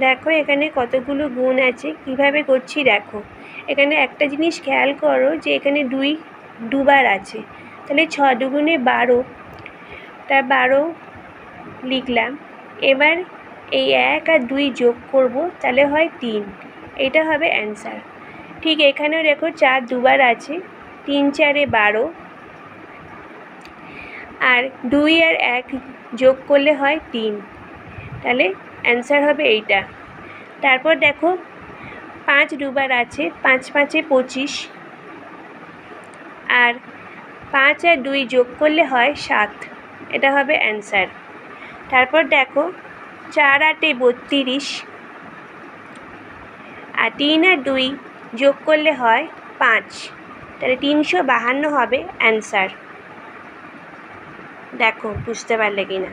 দেখো এখানে কতগুলো গুণ আছে, কিভাবে করছি দেখো। এখানে একটা জিনিস খেয়াল করো যে এখানে দুবার আছে, তাহলে 6 দুগুণে 12, তা 12 লিখলাম। এবার এই 1 আর 2 যোগ করব, তাহলে হয় 3, এটা হবে অ্যান্সার। ঠিক এখানেও দেখো 4 দুবার আছে, 3 4 12, আর 2 আর 1 যোগ করলে হয় 3, তাহলে অ্যান্সার হবে এইটা। তারপর দেখো 5 দুবার আছে, 5 5 25, আর 5 আর 2 যোগ করলে হয় 7, এটা হবে অ্যান্সার। তারপর দেখো 4 8 32, আর 3 আর 2 যোগ করলে হয় 5, তাহলে 352 হবে অ্যান্সার। দেখো বুঝতে পারলে কি না।